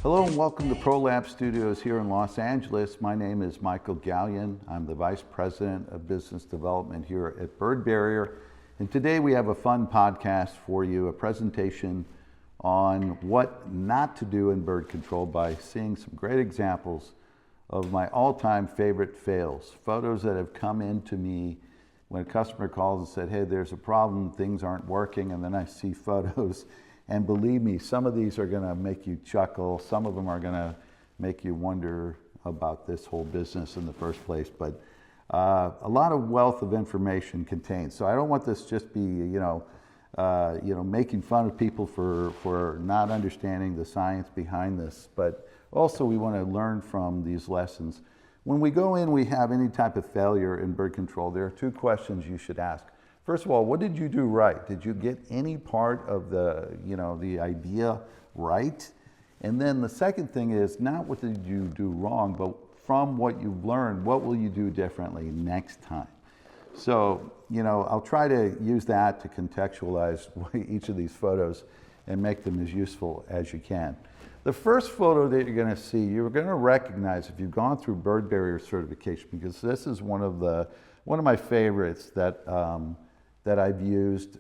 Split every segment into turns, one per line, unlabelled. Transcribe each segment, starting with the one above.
Hello and welcome to ProLab Studios here in Los Angeles. My name is Michael Gallion. I'm the Vice President of Business Development here at Bird Barrier. And today we have a fun podcast for you, a presentation on what not to do in bird control by seeing some great examples of my all-time favorite fails. Photos that have come into me when a customer calls and said, hey, there's a problem, things aren't working, and then I see photos. And believe me, some of these are going to make you chuckle. Some of them are going to make you wonder about this whole business in the first place. But a lot of wealth of information contained. So I don't want this just be, making fun of people for not understanding the science behind this. But also we want to learn from these lessons. When we go in, we have any type of failure in bird control, there are two questions you should ask. First of all, what did you do right? Did you get any part of the idea right? And then the second thing is not what did you do wrong, but from what you've learned, what will you do differently next time? So, I'll try to use that to contextualize each of these photos and make them as useful as you can. The first photo that you're going to see, you're going to recognize if you've gone through Bird Barrier certification, because this is one of my favorites that I've used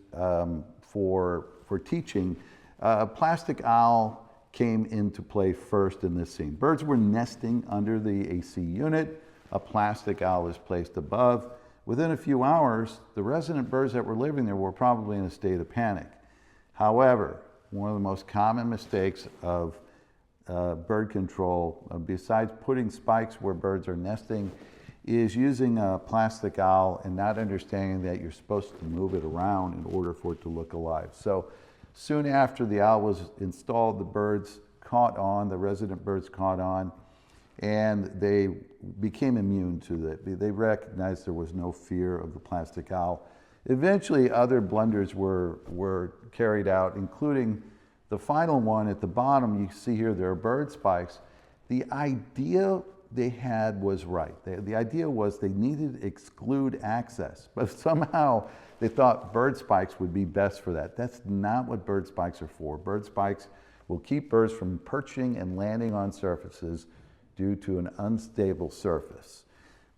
for teaching. A plastic owl came into play first in this scene. Birds were nesting under the AC unit. A plastic owl is placed above. Within a few hours, the resident birds that were living there were probably in a state of panic. However, one of the most common mistakes of bird control, besides putting spikes where birds are nesting, is using a plastic owl and not understanding that you're supposed to move it around in order for it to look alive. So soon after the owl was installed, the birds caught on, the resident birds caught on, and they became immune to it. They recognized there was no fear of the plastic owl. Eventually, other blunders were carried out, including the final one at the bottom. You see here there are bird spikes. The idea they had was right. The idea was they needed to exclude access, but somehow they thought bird spikes would be best for that. That's not what bird spikes are for. Bird spikes will keep birds from perching and landing on surfaces due to an unstable surface.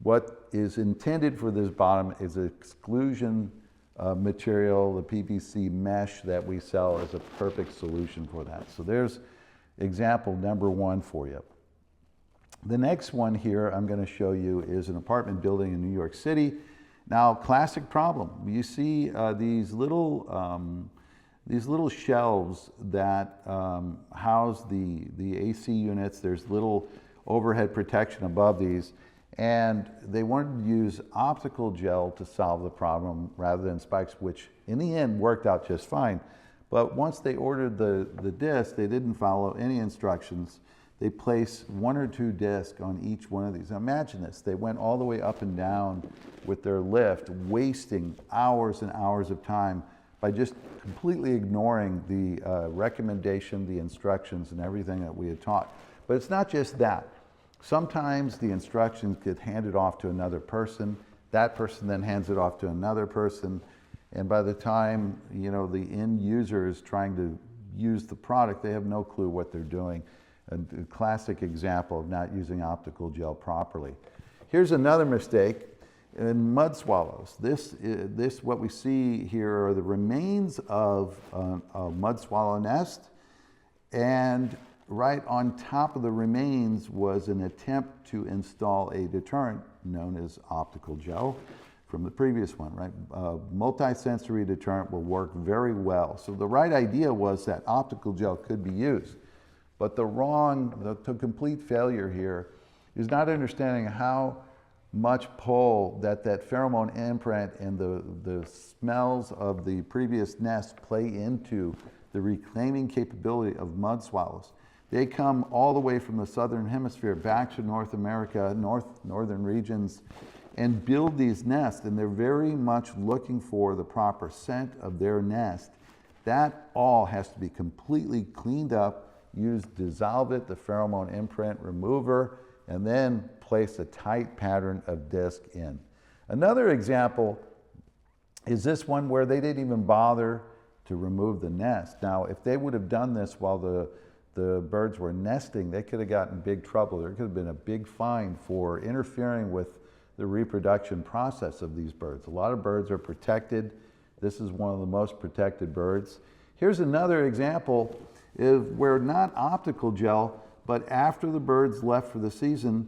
What is intended for this bottom is an exclusion material, the PVC mesh that we sell as a perfect solution for that. So there's example number one for you. The next one here I'm going to show you is an apartment building in New York City. Now, classic problem. You see these little shelves that house the AC units. There's little overhead protection above these, and they wanted to use optical gel to solve the problem rather than spikes, which in the end worked out just fine. But once they ordered the disc, they didn't follow any instructions. They placed one or two discs on each one of these. Now imagine this, they went all the way up and down with their lift, wasting hours and hours of time by just completely ignoring the recommendation, the instructions, and everything that we had taught. But it's not just that. Sometimes the instructions get handed off to another person. That person then hands it off to another person. And by the time, the end user is trying to use the product, they have no clue what they're doing. A classic example of not using optical gel properly. Here's another mistake in mud swallows. This what we see here are the remains of a mud swallow nest, and right on top of the remains was an attempt to install a deterrent known as optical gel from the previous one, right? Multi-sensory deterrent will work very well. So the right idea was that optical gel could be used. But the complete failure here is not understanding how much pull that pheromone imprint and the smells of the previous nest play into the reclaiming capability of mud swallows. They come all the way from the southern hemisphere back to North America, northern regions, and build these nests, and they're very much looking for the proper scent of their nest. That all has to be completely cleaned up. Dissolve it, the pheromone imprint remover, and then place a tight pattern of disc in. Another example is this one where they didn't even bother to remove the nest. Now, if they would have done this while the the birds were nesting, they could have gotten in big trouble. There could have been a big fine for interfering with the reproduction process of these birds. A lot of birds are protected. This is one of the most protected birds. Here's another example where not optical gel, but after the birds left for the season,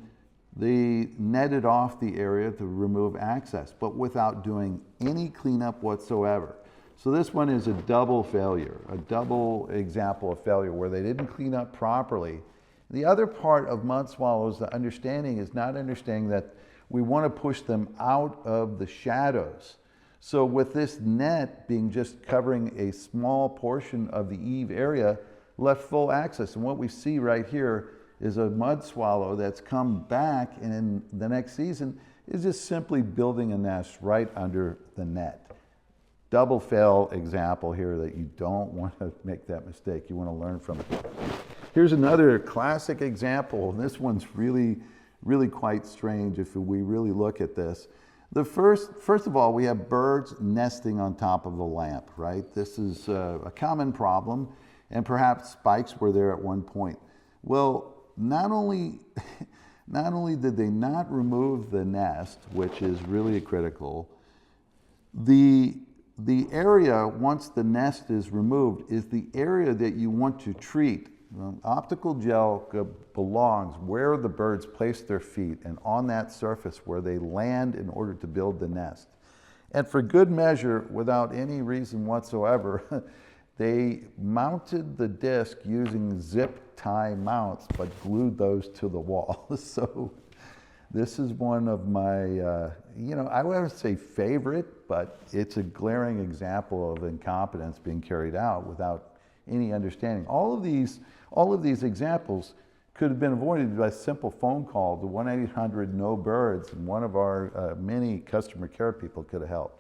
they netted off the area to remove access, but without doing any cleanup whatsoever. So this one is a double failure, a double example of failure where they didn't clean up properly. The other part of mud swallows, the understanding is not understanding that we want to push them out of the shadows. So with this net being just covering a small portion of the eave area, left full access. And what we see right here is a mud swallow that's come back and in the next season is just simply building a nest right under the net. Double fail example here that you don't want to make that mistake. You want to learn from it. Here's another classic example. This one's really quite strange if we really look at this. First of all, we have birds nesting on top of the lamp, right? This is a common problem, and perhaps spikes were there at one point. Well, not only did they not remove the nest, which is really critical, the area, once the nest is removed, is the area that you want to treat. Optical gel belongs where the birds place their feet and on that surface where they land in order to build the nest. And for good measure, without any reason whatsoever, they mounted the disc using zip tie mounts, but glued those to the wall. So this is one of my, I wouldn't say favorite, but it's a glaring example of incompetence being carried out without any understanding. All of these examples could have been avoided by a simple phone call to 1-800-NO-BIRDS, and one of our many customer care people could have helped.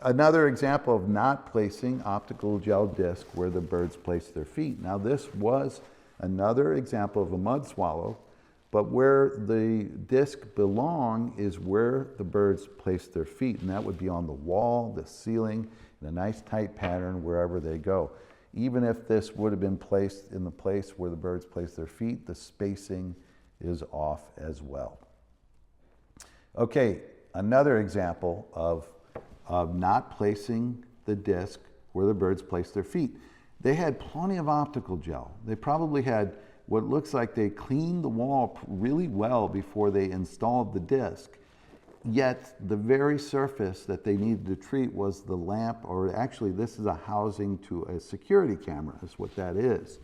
Another example of not placing optical gel disc where the birds place their feet. Now this was another example of a mud swallow, but where the disc belong is where the birds place their feet, and that would be on the wall, the ceiling, in a nice tight pattern wherever they go. Even if this would have been placed in the place where the birds place their feet, the spacing is off as well. Okay, another example of not placing the disc where the birds place their feet. They had plenty of optical gel. They probably had what looks like they cleaned the wall really well before they installed the disc. Yet the very surface that they needed to treat was the lamp, or actually this is a housing to a security camera, is what that is.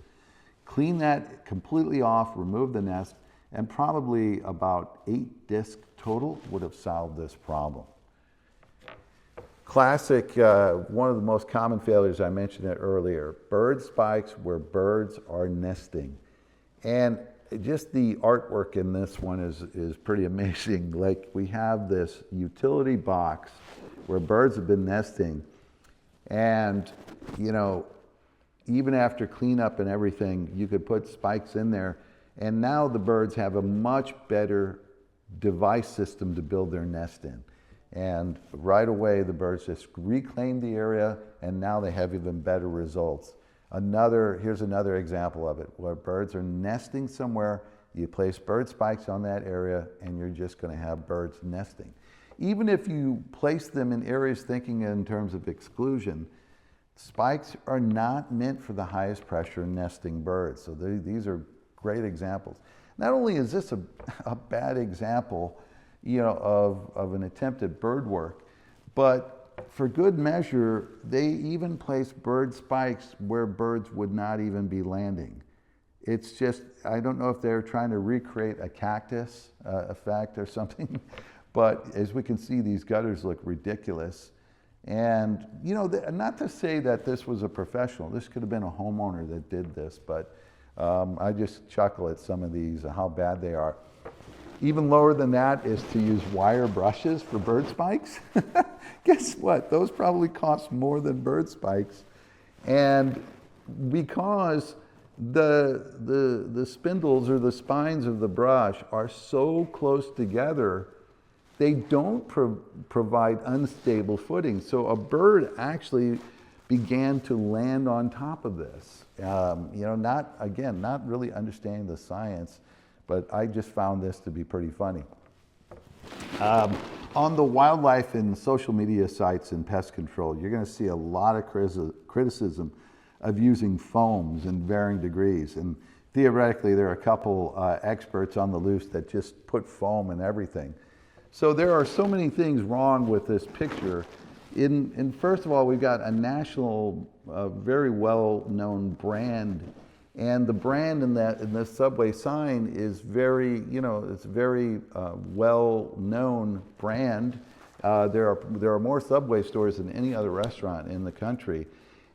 Clean that completely off, remove the nest, and probably about 8 discs total would have solved this problem. Classic, one of the most common failures, I mentioned it earlier, bird spikes where birds are nesting. And just the artwork in this one is pretty amazing. Like, we have this utility box where birds have been nesting, and even after cleanup and everything, you could put spikes in there, and now the birds have a much better device system to build their nest in. And right away, the birds just reclaimed the area, and now they have even better results. Here's another example of it, where birds are nesting somewhere, you place bird spikes on that area, and you're just going to have birds nesting. Even if you place them in areas thinking in terms of exclusion, spikes are not meant for the highest pressure nesting birds. So these are great examples. Not only is this a bad example, of an attempt at bird work, but for good measure, they even place bird spikes where birds would not even be landing. It's just, I don't know if they're trying to recreate a cactus effect or something, but as we can see, these gutters look ridiculous. And, not to say that this was a professional, this could have been a homeowner that did this, but I just chuckle at some of these, how bad they are. Even lower than that is to use wire brushes for bird spikes. Guess what? Those probably cost more than bird spikes. And because the spindles or the spines of the brush are so close together, they don't provide unstable footing. So a bird actually began to land on top of this. Not really understanding the science, but I just found this to be pretty funny. On the wildlife and social media sites in pest control, you're going to see a lot of criticism of using foams in varying degrees. And theoretically, there are a couple experts on the loose that just put foam in everything. So there are so many things wrong with this picture. First of all, we've got a national, very well-known brand, and the brand in the subway sign is very, it's a very well-known brand. There are more Subway stores than any other restaurant in the country,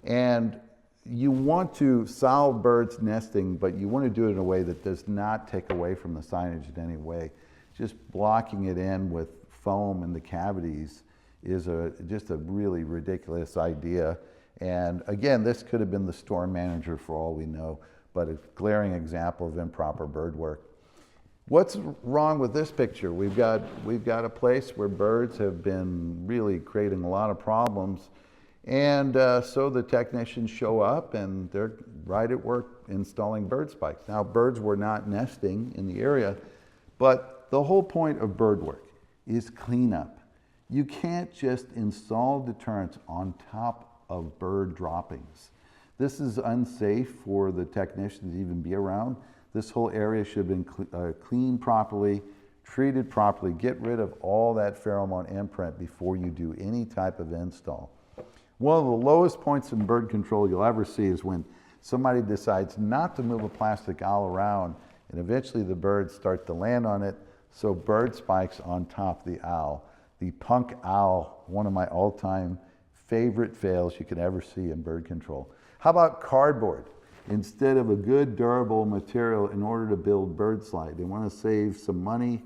and you want to solve birds nesting, but you want to do it in a way that does not take away from the signage in any way. Just blocking it in with foam in the cavities is just a really ridiculous idea. And again, this could have been the store manager for all we know, but a glaring example of improper bird work. What's wrong with this picture? We've got a place where birds have been really creating a lot of problems, and so the technicians show up and they're right at work installing bird spikes. Now, birds were not nesting in the area, but the whole point of bird work is cleanup. You can't just install deterrents on top of bird droppings. This is unsafe for the technicians to even be around. This whole area should have been cleaned properly, treated properly, get rid of all that pheromone imprint before you do any type of install. One of the lowest points in bird control you'll ever see is when somebody decides not to move a plastic owl around, and eventually the birds start to land on it, so bird spikes on top of the owl. The punk owl, one of my all-time favorite fails you could ever see in bird control. How about cardboard? Instead of a good durable material in order to build bird slide, they want to save some money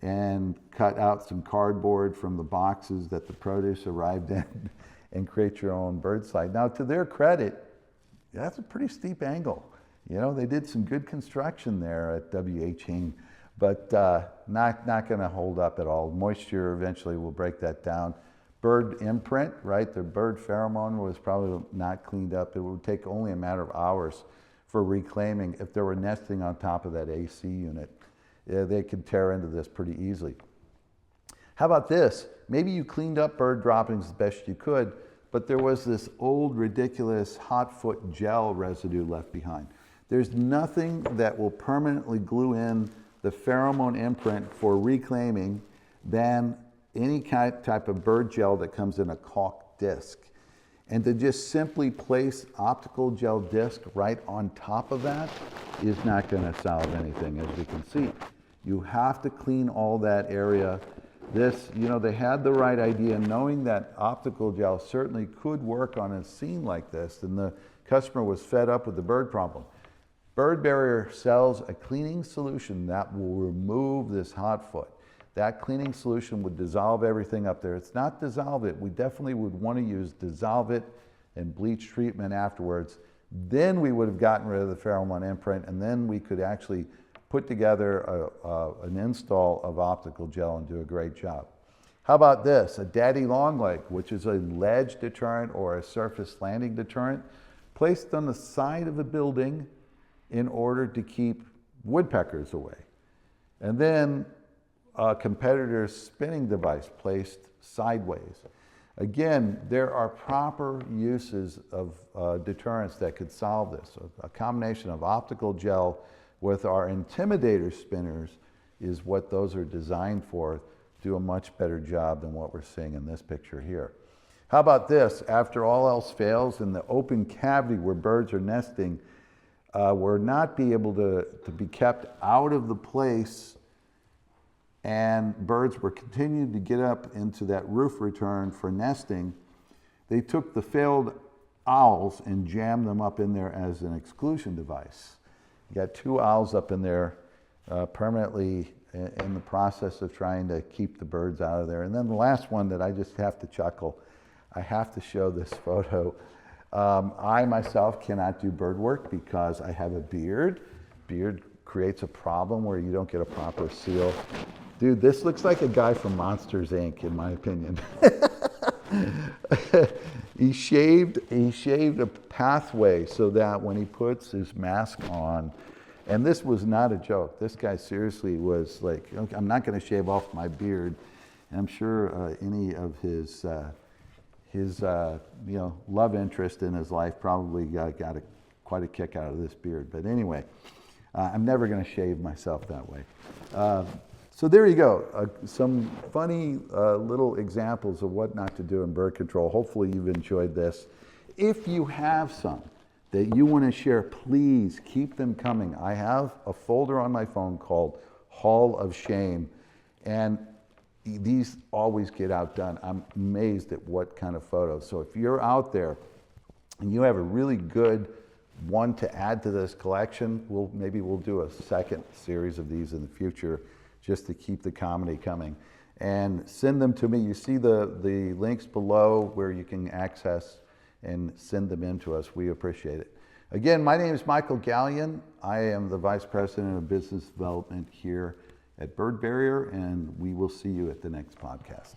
and cut out some cardboard from the boxes that the produce arrived in and create your own bird slide. Now, to their credit, that's a pretty steep angle. They did some good construction there at WH, but not going to hold up at all. Moisture eventually will break that down. Bird imprint, right? The bird pheromone was probably not cleaned up. It would take only a matter of hours for reclaiming. If there were nesting on top of that AC unit, they could tear into this pretty easily. How about this? Maybe you cleaned up bird droppings as best you could, but there was this old, ridiculous hot foot gel residue left behind. There's nothing that will permanently glue in the pheromone imprint for reclaiming than any type of bird gel that comes in a caulk disc. And to just simply place optical gel disc right on top of that is not going to solve anything, as we can see. You have to clean all that area. They had the right idea, knowing that optical gel certainly could work on a scene like this, and the customer was fed up with the bird problem. Bird Barrier sells a cleaning solution that will remove this hot foot. That cleaning solution would dissolve everything up there. It's not dissolve it. We definitely would want to use dissolve it and bleach treatment afterwards. Then we would have gotten rid of the pheromone imprint, and then we could actually put together an install of optical gel and do a great job. How about this? A daddy longleg, which is a ledge deterrent or a surface landing deterrent, placed on the side of a building in order to keep woodpeckers away. And then a competitor's spinning device placed sideways. Again, there are proper uses of deterrents that could solve this. A combination of optical gel with our intimidator spinners is what those are designed for, do a much better job than what we're seeing in this picture here. How about this? After all else fails, in the open cavity where birds are nesting, will not be able to be kept out of the place, and birds were continuing to get up into that roof return for nesting. They took the failed owls and jammed them up in there as an exclusion device. You got 2 owls up in there permanently in the process of trying to keep the birds out of there. And then the last one that I just have to chuckle, I have to show this photo. I myself cannot do bird work because I have a beard. Beard creates a problem where you don't get a proper seal. Dude, this looks like a guy from Monsters, Inc., in my opinion. He shaved a pathway so that when he puts his mask on, and this was not a joke. This guy seriously was like, okay, I'm not going to shave off my beard. And I'm sure any of his love interest in his life probably got quite a kick out of this beard. But anyway, I'm never going to shave myself that way. So there you go, some funny little examples of what not to do in birth control. Hopefully you've enjoyed this. If you have some that you want to share, please keep them coming. I have a folder on my phone called Hall of Shame, and these always get outdone. I'm amazed at what kind of photos. So if you're out there and you have a really good one to add to this collection, maybe we'll do a second series of these in the future, just to keep the comedy coming. And send them to me. You see the links below where you can access and send them in to us. We appreciate it. Again, my name is Michael Gallion. I am the Vice President of Business Development here at Bird Barrier, and we will see you at the next podcast.